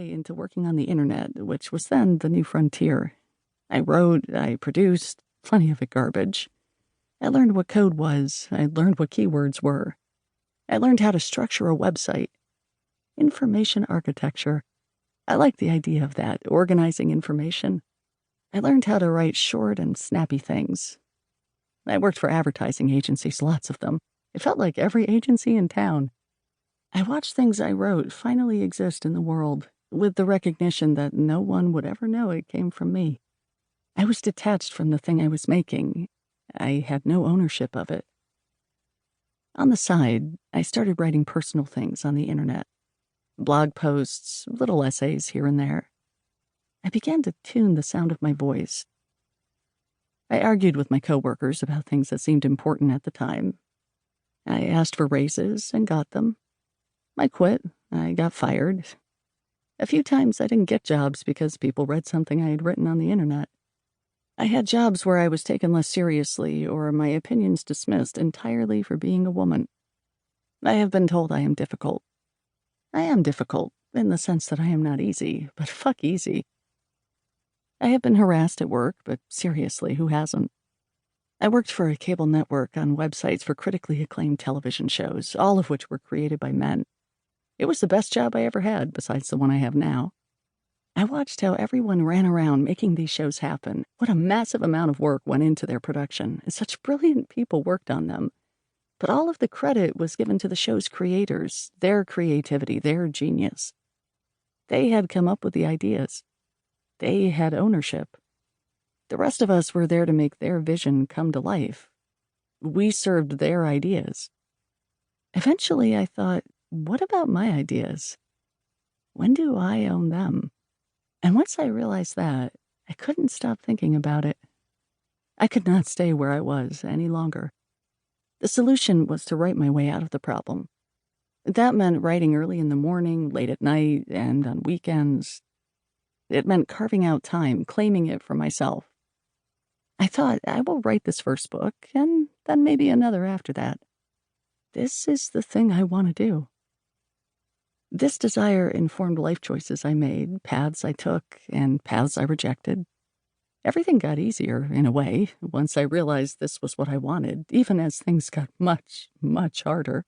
way into working on the internet, which was then the new frontier. I wrote, I produced, plenty of it garbage. I learned what code was. I learned what keywords were. I learned how to structure a website. Information architecture. I liked the idea of that, organizing information. I learned how to write short and snappy things. I worked for advertising agencies, lots of them. It felt like every agency in town. I watched things I wrote finally exist in the world, with the recognition that no one would ever know it came from me. I was detached from the thing I was making. I had no ownership of it. On the side, I started writing personal things on the internet. Blog posts, little essays here and there. I began to tune the sound of my voice. I argued with my coworkers about things that seemed important at the time. I asked for raises and got them. I quit. I got fired. A few times I didn't get jobs because people read something I had written on the internet. I had jobs where I was taken less seriously or my opinions dismissed entirely for being a woman. I have been told I am difficult. I am difficult in the sense that I am not easy, but fuck easy. I have been harassed at work, but seriously, who hasn't? I worked for a cable network on websites for critically acclaimed television shows, all of which were created by men. It was the best job I ever had, besides the one I have now. I watched how everyone ran around making these shows happen. What a massive amount of work went into their production, and such brilliant people worked on them. But all of the credit was given to the show's creators, their creativity, their genius. They had come up with the ideas. They had ownership. The rest of us were there to make their vision come to life. We served their ideas. Eventually, I thought, what about my ideas? When do I own them? And once I realized that, I couldn't stop thinking about it. I could not stay where I was any longer. The solution was to write my way out of the problem. That meant writing early in the morning, late at night, and on weekends. It meant carving out time, claiming it for myself. I thought, I will write this first book, and then maybe another after that. This is the thing I want to do. This desire informed life choices I made, paths I took, and paths I rejected. Everything got easier, in a way, once I realized this was what I wanted, even as things got much, much harder.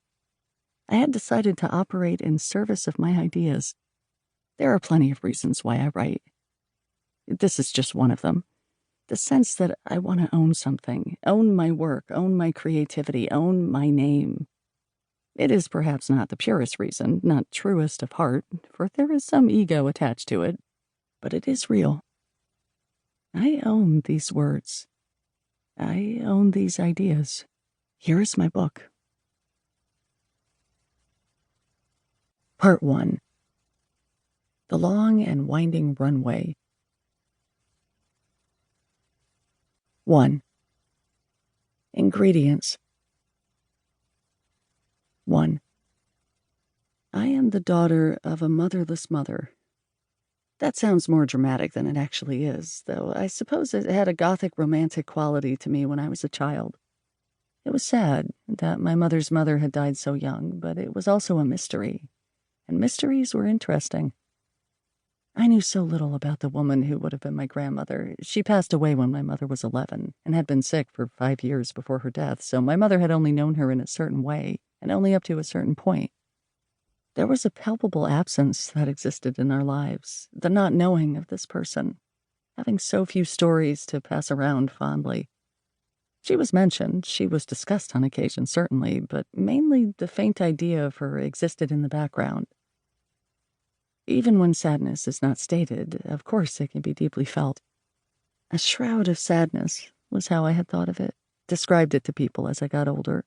I had decided to operate in service of my ideas. There are plenty of reasons why I write. This is just one of them. The sense that I want to own something, own my work, own my creativity, own my name. It is perhaps not the purest reason, not truest of heart, for there is some ego attached to it, but it is real. I own these words. I own these ideas. Here is my book. Part 1. The Long and Winding Runway. 1. Ingredients. 1. I am the daughter of a motherless mother. That sounds more dramatic than it actually is, though I suppose it had a gothic romantic quality to me when I was a child. It was sad that my mother's mother had died so young, but it was also a mystery, and mysteries were interesting. I knew so little about the woman who would have been my grandmother. She passed away when my mother was 11, and had been sick for 5 years before her death, so my mother had only known her in a certain way, and only up to a certain point. There was a palpable absence that existed in our lives, the not knowing of this person, having so few stories to pass around fondly. She was mentioned, she was discussed on occasion, certainly, but mainly the faint idea of her existed in the background. Even when sadness is not stated, of course it can be deeply felt. A shroud of sadness was how I had thought of it, described it to people as I got older.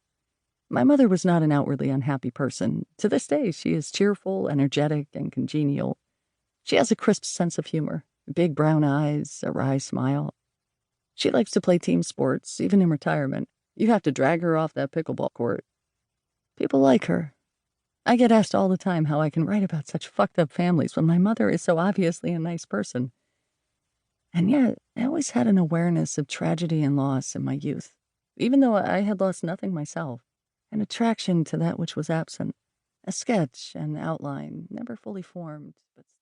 My mother was not an outwardly unhappy person. To this day, she is cheerful, energetic, and congenial. She has a crisp sense of humor, big brown eyes, a wry smile. She likes to play team sports, even in retirement. You have to drag her off that pickleball court. People like her. I get asked all the time how I can write about such fucked up families when my mother is so obviously a nice person. And yet, I always had an awareness of tragedy and loss in my youth, even though I had lost nothing myself. An attraction to that which was absent, a sketch, an outline, never fully formed, but